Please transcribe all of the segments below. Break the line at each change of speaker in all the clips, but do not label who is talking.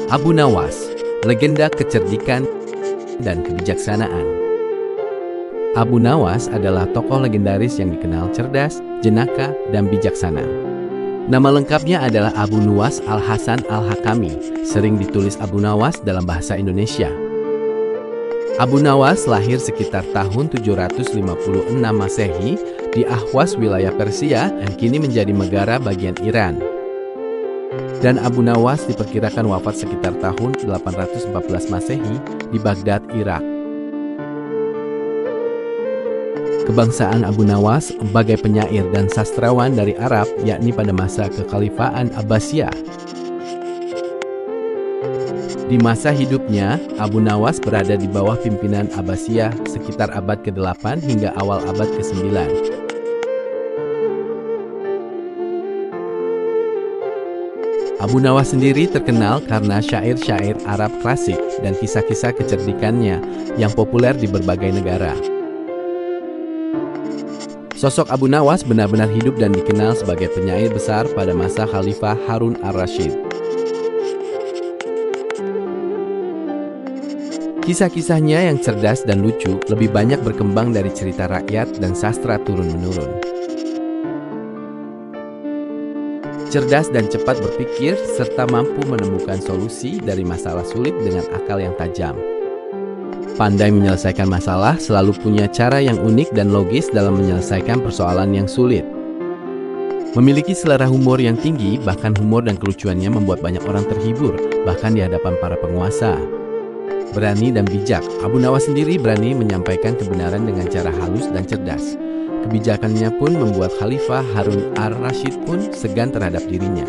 Abu Nawas, legenda kecerdikan dan kebijaksanaan. Abu Nawas adalah tokoh legendaris yang dikenal cerdas, jenaka, dan bijaksana. Nama lengkapnya adalah Abu Nuwas Al-Hasan Al-Hakami, sering ditulis Abu Nawas dalam bahasa Indonesia. Abu Nawas lahir sekitar tahun 756 Masehi di Ahwas, wilayah Persia, yang kini menjadi negara bagian Iran. Dan Abu Nawas diperkirakan wafat sekitar tahun 814 Masehi di Baghdad, Irak. Kebangsaan Abu Nawas sebagai penyair dan sastrawan dari Arab, yakni pada masa kekhalifahan Abbasiyah. Di masa hidupnya, Abu Nawas berada di bawah pimpinan Abbasiyah sekitar abad ke-8 hingga awal abad ke-9. Abu Nawas sendiri terkenal karena syair-syair Arab klasik dan kisah-kisah kecerdikannya yang populer di berbagai negara. Sosok Abu Nawas benar-benar hidup dan dikenal sebagai penyair besar pada masa Khalifah Harun ar-Rasyid. Kisah-kisahnya yang cerdas dan lucu lebih banyak berkembang dari cerita rakyat dan sastra turun-menurun. Cerdas dan cepat berpikir, serta mampu menemukan solusi dari masalah sulit dengan akal yang tajam. Pandai menyelesaikan masalah, selalu punya cara yang unik dan logis dalam menyelesaikan persoalan yang sulit. Memiliki selera humor yang tinggi, bahkan humor dan kelucuannya membuat banyak orang terhibur, bahkan di hadapan para penguasa. Berani dan bijak, Abu Nawas sendiri berani menyampaikan kebenaran dengan cara halus dan cerdas. Kebijakannya pun membuat Khalifah Harun ar-Rasyid pun segan terhadap dirinya.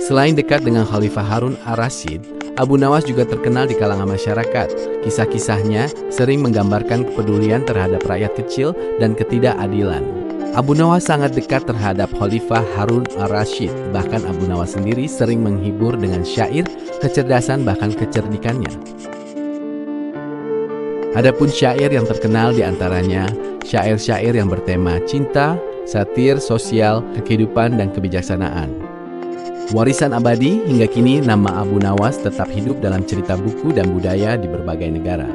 Selain dekat dengan Khalifah Harun ar-Rasyid, Abu Nawas juga terkenal di kalangan masyarakat. Kisah-kisahnya sering menggambarkan kepedulian terhadap rakyat kecil dan ketidakadilan. Abu Nawas sangat dekat terhadap Khalifah Harun ar-Rasyid. Bahkan Abu Nawas sendiri sering menghibur dengan syair, kecerdasan, bahkan kecerdikannya. Adapun syair yang terkenal diantaranya syair-syair yang bertema cinta, satir, sosial, kehidupan, dan kebijaksanaan. Warisan abadi, hingga kini nama Abu Nawas tetap hidup dalam cerita buku dan budaya di berbagai negara.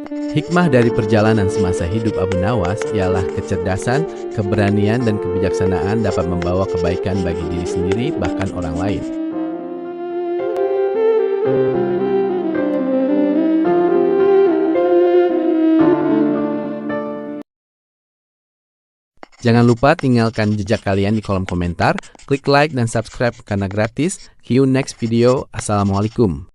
Hikmah dari perjalanan semasa hidup Abu Nawas ialah kecerdasan, keberanian, dan kebijaksanaan dapat membawa kebaikan bagi diri sendiri bahkan orang lain. Jangan lupa tinggalkan jejak kalian di kolom komentar, klik like dan subscribe karena gratis. See you next video. Assalamualaikum.